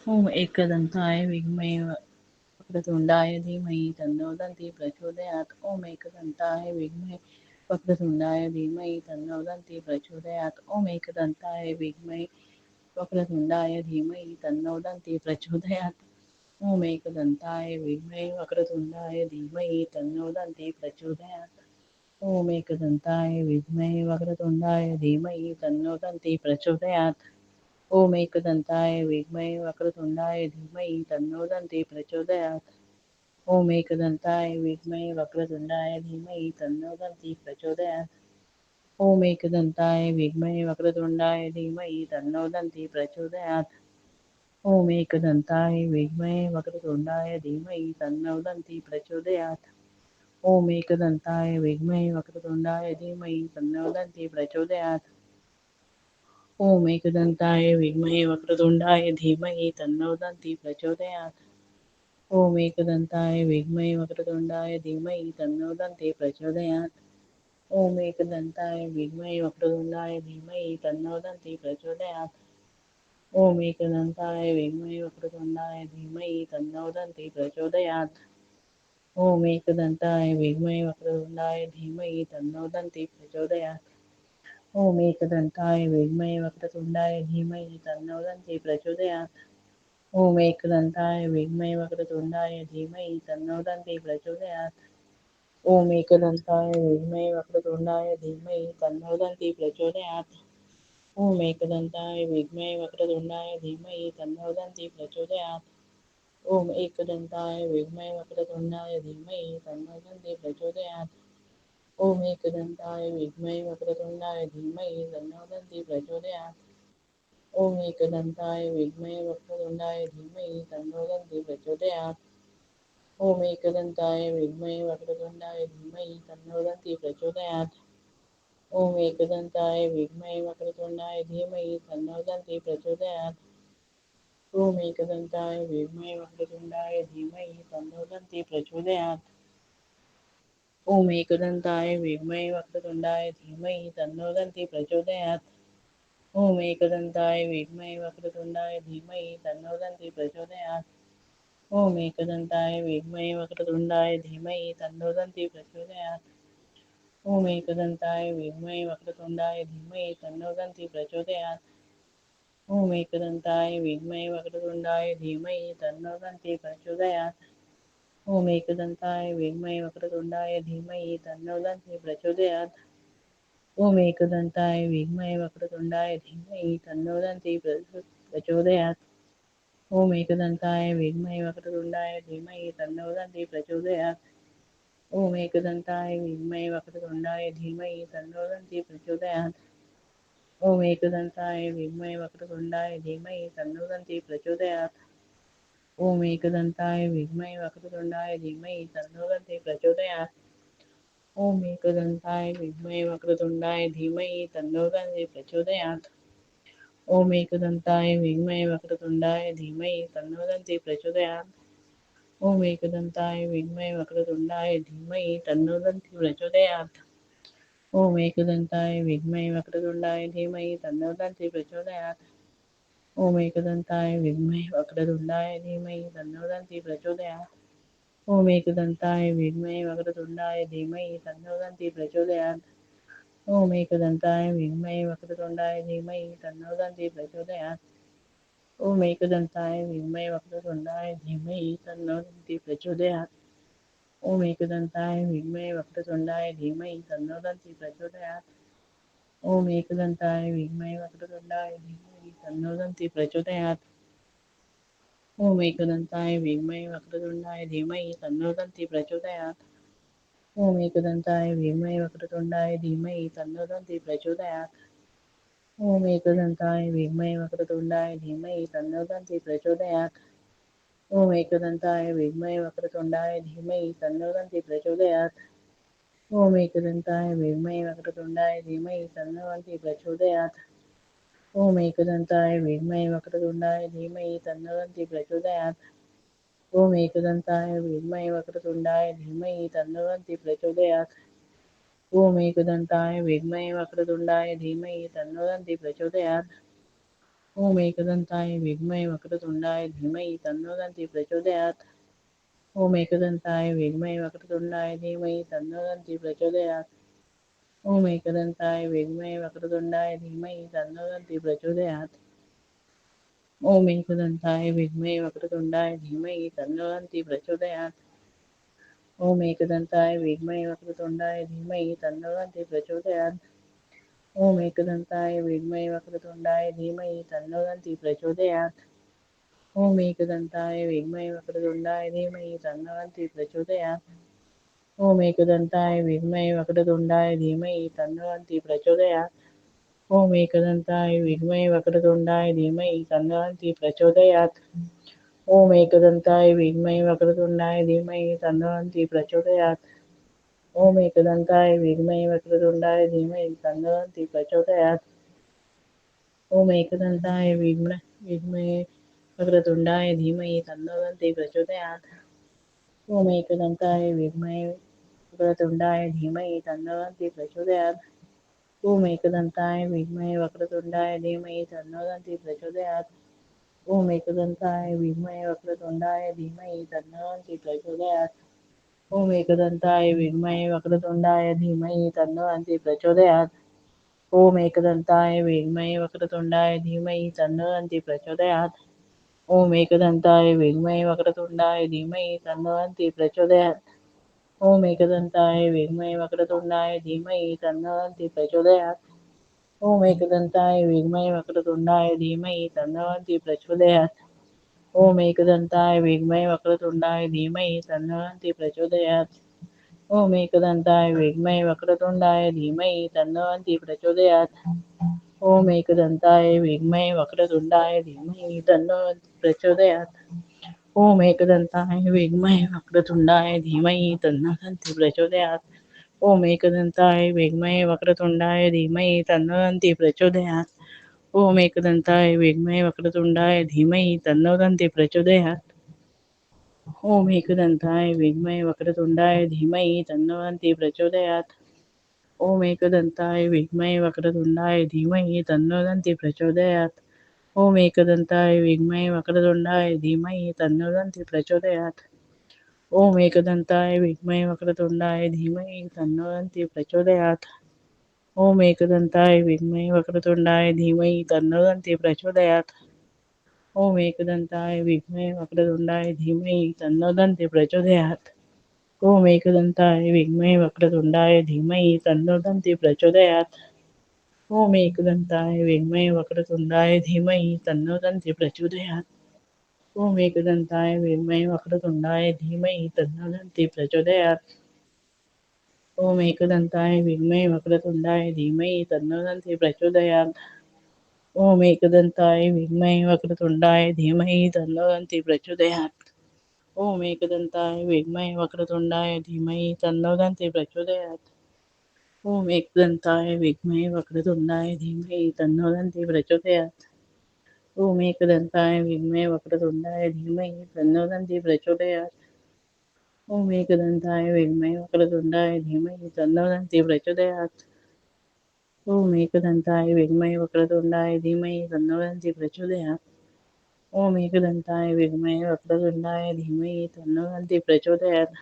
ॐ एकदन्ताय विद्महे वक्रतुण्डाय धीमहि तन्नो दन्ति प्रचोदयात्। ॐ एकदन्ताय विद्महे वक्रतुण्डाय धीमहि तन्नो दन्ति प्रचोदयात्। ॐ एकदन्ताय विद्महे वक्रतुण्डाय धीमहि तन्नो दन्ति प्रचोदयात्। ॐ एकदन्ताय विद्महे वक्रतुण्डाय धीमहि तन्नो दन्ति प्रचोदयात्। ॐ एकदन्ताय विद्महे वक्रतुण्डाय धीमहि तन्नो दन्ति प्रचोदयात्। ॐ एकदन्ताय विद्महे वक्रतुण्डाय धीमहि तन्नो दन्ति प्रचोदयात्। ॐ एकदन्ताय विद्महे वक्रतुण्डाय धीमहि तन्नो दन्ति प्रचोदयात्। ॐ एकदन्ताय विद्महे वक्रतुण्डाय धीमहि तन्नो दन्ति प्रचोदयात्। ॐ एकदन्ताय विद्महे वक्रतुण्डाय धीमहि तन्नो दन्ति प्रचोदयात्। ॐ एकदन्ताय विद्महे वक्रतुण्डाय धीमहि तन्नो दन्ति प्रचोदयात्। ॐ एकदन्ताय विद्महे वक्रतुण्डाय धीमहि तन्नो दन्ति प्रचोदयात्। ॐ एकदन्ताय विद्महे वक्रतुण्डाय धीमहि तन्नो दन्ति प्रचोदयात्। ॐ एकदन्ताय विद्महे वक्रतुण्डाय धीमहि तन्नो दन्ति प्रचोदयात्। ॐ एकदन्ताय विद्महे वक्रतुण्डाय धीमहि तन्नो दन्ति प्रचोदयात्। ॐ एकदन्ताय विद्महे वक्रतुण्डाय धीमहि तन्नो दन्ति प्रचोदयात्। ॐ एकदन्ताय विद्महे वक्रतुण्डाय धीमहि तन्नो दन्ति प्रचोदयात्। ॐ एकदन्ताय विद्महे वक्रतुण्डाय धीमहि तन्नो दन्ति प्रचोदयात्। ॐ एकदन्ताय विद्महे वक्रतुण्डाय धीमहि तन्नो दन्ति प्रचोदयात्। ॐ एकदन्ताय विद्महे वक्रतुण्डाय धीमहि तन्नो दन्ति प्रचोदयात्। ॐ एकदन्ताय विद्महे वक्रतुण्डाय धीमहि तन्नो दन्ति प्रचोदयात्। ॐ एकदन्ताय विद्महे वक्रतुण्डाय धीमहि तन्नो दन्ति प्रचोदयात्। ॐ एकदन्ताय विद्महे वक्रतुण्डाय धीमहि तन्नो दन्ति प्रचोदयात्। ॐ एकदन्ताय विद्महे वक्रतुण्डाय धीमहि तन्नो दन्ति प्रचोदयात्। ॐ एकदन्ताय विद्महे वक्रतुण्डाय धीमहि तन्नो दन्ति प्रचोदयात्। ॐ एकदन्ताय विद्महे वक्रतुण्डाय धीमहि तन्नो दन्ति प्रचोदयात्। ॐ एकदन्ताय विद्महे वक्रतुण्डाय धीमहि तन्नो दन्ति प्रचोदयात्। ॐ एकदन्ताय विद्महे वक्रतुण्डाय धीमहि तन्नो दन्ति प्रचोदयात्। ॐ एकदन्ताय विद्महे वक्रतुण्डाय धीमहि तन्नो दन्ति प्रचोदयात्। ॐ एकदन्ताय विद्महे वक्रतुण्डाय धीमहि तन्नो दन्ति प्रचोदयात्। ॐ एकदन्ताय विद्महे वक्रतुण्डाय धीमहि तन्नो दन्ति प्रचोदयात्। ॐ एकदन्ताय विद्महे वक्रतुण्डाय धीमहि तन्नो दन्ति प्रचोदयात्। ॐ एकदन्ताय विद्महे वक्रतुण्डाय धीमहि तन्नो दन्ति प्रचोदयात्। ॐ एकदन्ताय विद्महे वक्रतुण्डाय धीमहि तन्नो दन्ति प्रचोदयात्। ॐ एकदन्ताय विद्महे वक्रतुण्डाय धीमहि तन्नो दन्ति प्रचोदयात्। ॐ एकदन्ताय विद्महे वक्रतुण्डाय धीमहि तन्नो दन्ति प्रचोदयात्। ॐ एकदन्ताय विद्महे वक्रतुण्डाय धीमहि तन्नो दन्ति प्रचोदयात्। ॐ एकदन्ताय विद्महे वक्रतुण्डाय धीमहि तन्नो दन्ति प्रचोदयात्। ॐ एकदन्ताय विद्महे वक्रतुण्डाय धीमहि तन्नो दन्ति प्रचोदयात्। ॐ एकदन्ताय विद्महे वक्रतुण्डाय धीमहि तन्नो दन्ति प्रचोदयात्। ॐ एकदन्ताय विद्महे वक्रतुण्डाय धीमहि तन्नो दन्ति प्रचोदयात्। ॐ एकदन्ताय विद्महे वक्रतुण्डाय धीमहि तन्नो दन्ति प्रचोदयात्। ॐ एकदन्ताय विद्महे वक्रतुण्डाय धीमहि तन्नो दन्ति प्रचोदयात्। ॐ एकदन्ताय विद्महे वक्रतुण्डाय धीमहि तन्नो दन्ति प्रचोदयात्। ॐ एकदन्ताय विद्महे वक्रतुण्डाय धीमहि तन्नो दन्ति प्रचोदयात्। ॐ एकदन्ताय विद्महे वक्रतुण्डाय धीमहि तन्नो दन्ति प्रचोदयात्। ॐ एकदन्ताय विद्महे वक्रतुण्डाय धीमहि तन्नो दन्ति प्रचोदयात्। ॐ एकदन्ताय विद्महे वक्रतुण्डाय धीमहि तन्नो दन्ति प्रचोदयात्। ॐ एकदन्ताय विद्महे वक्रतुण्डाय धीमहि तन्नो दन्ति प्रचोदयात्। ॐ एकदन्ताय विद्महे वक्रतुण्डाय धीमहि तन्नो दन्ति प्रचोदयात्। ॐ एकदन्ताय विद्महे वक्रतुण्डाय धीमहि तन्नो दन्ति प्रचोदयात्। ॐ एकदन्ताय विद्महे वक्रतुण्डाय धीमहि तन्नो दन्ति प्रचोदयात्। ॐ एकदन्ताय विद्महे वक्रतुण्डाय धीमहि तन्नो दन्ति प्रचोदयात्। ॐ एकदन्ताय विद्महे वक्रतुण्डाय धीमहि तन्नो दन्ति प्रचोदयात्। ॐ एकदन्ताय विद्महे वक्रतुण्डाय धीमहि तन्नो दन्ति प्रचोदयात्। ओम एकदन्ताय विद्महे वक्रतुण्डाय धीमहि तन्नो दन्ति प्रचोदयात्। ओम एकदन्ताय विद्महे वक्रतुण्डाय धीमहि तन्नो दन्ति प्रचोदयात्। ओम एकदन्ताय विद्महे वक्रतुण्डाय धीमहि तन्नो दन्ति प्रचोदयात्। ओम एकदन्ताय विद्महे वक्रतुण्डाय धीमहि तन्नो दन्ति प्रचोदयात्। ओम एकदन्ताय विद्महे वक्रतुण्डाय धीमहि तन्नो दन्ति प्रचोदयात्। ओम एकदन्ताय विद्महे वक्रतुण्डाय धीमहि तन्नो दन्ति प्रचोदयात्। ओम एकदन्ताय विद्महे वक्रतुण्डाय धीमहि तन्नो दन्ति प्रचोदयात्। ओम एकदन्ताय विद्महे वक्रतुण्डाय धीमहि तन्नो दन्ति प्रचोदयात्। ओम एकदन्ताय विद्महे वक्रतुण्डाय धीमहि तन्नो दन्ति प्रचोदयात्। ओम एकदन्ताय विद्महे वक्रतुण्डाय धीमहि तन्नो दन्ति प्रचोदयात्। ओम एकदन्ताय विद्महे वक्रतुण्डाय धीमहि तन्नो दन्ति प्रचोदयात्। ओम एकदन्ताय विद्महे वक्रतुण्डाय धीमहि तन्नो दन्ति प्रचोदयात्। ओम एकदन्ताय विद्महे वक्रतुण्डाय धीमहि तन्नो दन्ति प्रचोदयात्। ओम एकदन्ताय विद्महे वक्रतुण्डाय धीमहि तन्नो दन्ति प्रचोदयात्। ओम एकदन्ताय विद्महे वक्रतुण्डाय धीमहि तन्नो दन्ति प्रचोदयात्। ओम एकदन्ताय विद्महे वक्रतुण्डाय धीमहि तन्नो दन्ति प्रचोदयात्। ओम एकदन्ताय विद्महे वक्रतुण्डाय धीमहि तन्नो दन्ति प्रचोदयात्। ओम एकदन्ताय विद्महे वक्रतुण्डाय धीमहि तन्नो दन्ति प्रचोदयात्। ओम एकदन्ताय विद्महे वक्रतुण्डाय धीमहि तन्नो दन्ति प्रचोदयात्। ओम एकदन्ताय विद्महे वक्रतुण्डाय धीमहि तन्नो दन्ति प्रचोदयात्। ओम एकदन्ताय विद्महे वक्रतुण्डाय धीमहि तन्नो दन्ति प्रचोदयात्। ओम एकदन्ताय विद्महे वक्रतुण्डाय धीमहि तन्नो दन्ति प्रचोदयात्। ओम एकदन्ताय विद्महे वक्रतुण्डाय धीमहि तन्नो दन्ति प्रचोदयात्। ओम एकदन्ताय विद्महे वक्रतुण्डाय धीमहि तन्नो दन्ति प्रचोदयात्। ओम एकदन्ताय विद्महे वक्रतुण्डाय धीमहि तन्नो दन्ति प्रचोदयात्। ओम एकदन्ताय विद्महे वक्रतुण्डाय धीमहि तन्नो दन्ति प्रचोदयात्। ओम एकदन्ताय विद्महे वक्रतुण्डाय धीमहि तन्नो दन्ति प्रचोदयात्। ओम एकदन्ताय विद्महे वक्रतुण्डाय धीमहि तन्नो दन्ति प्रचोदयात्। ओम एकदन्ताय विद्महे वक्रतुण्डाय धीमहि तन्नो दन्ति प्रचोदयात्। ओम एकदन्ताय विद्महे वक्रतुण्डाय धीमहि तन्नो दन्ति प्रचोदयात्। ओम एकदन्ताय विद्महे वक्रतुण्डाय धीमहि तन्नो दन्ति प्रचोदयात्। ओम एकदन्ताय विद्महे वक्रतुण्डाय धीमहि तन्नो दन्ति प्रचोदयात्। ओम एकदन्ताय विद्महे वक्रतुण्डाय धीमहि तन्नो दन्ति प्रचोदयात्। ओम एकदन्ताय विद्महे वक्रतुण्डाय धीमहि तन्नो दन्ति प्रचोदयात्। ओम एकदन्ताय विद्महे वक्रतुण्डाय धीमहि तन्नो दन्ति प्रचोदयात्। ओम एकदन्ताय विद्महे वक्रतुण्डाय धीमहि तन्नो दन्ति प्रचोदयात्। ओम एकदन्ताय विद्महे वक्रतुण्डाय धीमहि तन्नो दन्ति प्रचोदयात्। ओम एकदन्ताय विद्महे वक्रतुण्डाय धीमहि तन्नो दन्ति प्रचोदयात्। ओम एकदन्ताय विद्महे वक्रतुण्डाय धीमहि तन्नो दन्ति प्रचोदयात्। ओम एकदन्ताय विद्महे वक्रतुण्डाय धीमहि तन्नो दन्ति प्रचोदयात्। ओम एकदन्ताय विद्महे वक्रतुण्डाय धीमहि तन्नो दन्ति प्रचोदयात्। ओम एकदन्ताय विद्महे वक्रतुण्डाय धीमहि तन्नो दन्ति प्रचोदयात्। ओम एकदन्ताय विद्महे वक्रतुण्डाय धीमहि तन्नो दन्ति प्रचोदयात्।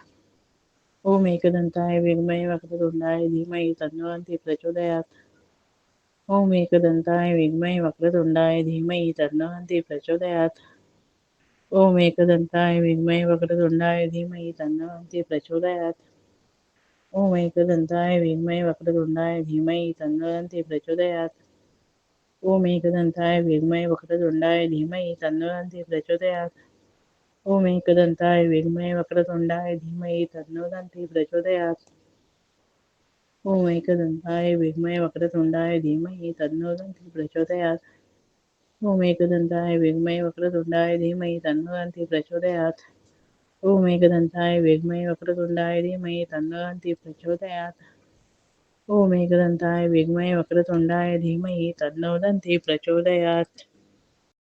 ओम एकदन्ताय विद्महे वक्रतुण्डाय धीमहि तन्नो दन्ति प्रचोदयात्। ओम एकदन्ताय विद्महे वक्रतुण्डाय धीमहि तन्नो दन्ति प्रचोदयात्। ओम एकदन्ताय विद्महे वक्रतुण्डाय धीमहि तन्नो दन्ति प्रचोदयात्। ओम एकदन्ताय विद्महे वक्रतुण्डाय धीमहि तन्नो दन्ति प्रचोदयात्। ओम एकदन्ताय विद्महे वक्रतुण्डाय धीमहि तन्नो दन्ति प्रचोदयात्। ओम एकदन्ताय विद्महे वक्रतुण्डाय धीमहि तन्नो दन्ति प्रचोदयात्। ओम एकदन्ताय विद्महे वक्रतुण्डाय धीमहि तन्नो दन्ति प्रचोदयात्। ओम एकदन्ताय विद्महे वक्रतुण्डाय धीमहि तन्नो दन्ति प्रचोदयात्। ओम एकदन्ताय विद्महे वक्रतुण्डाय धीमहि तन्नो दन्ति प्रचोदयात्। ओम एकदन्ताय विद्महे वक्रतुण्डाय धीमहि तन्नो दन्ति प्रचोदयात्।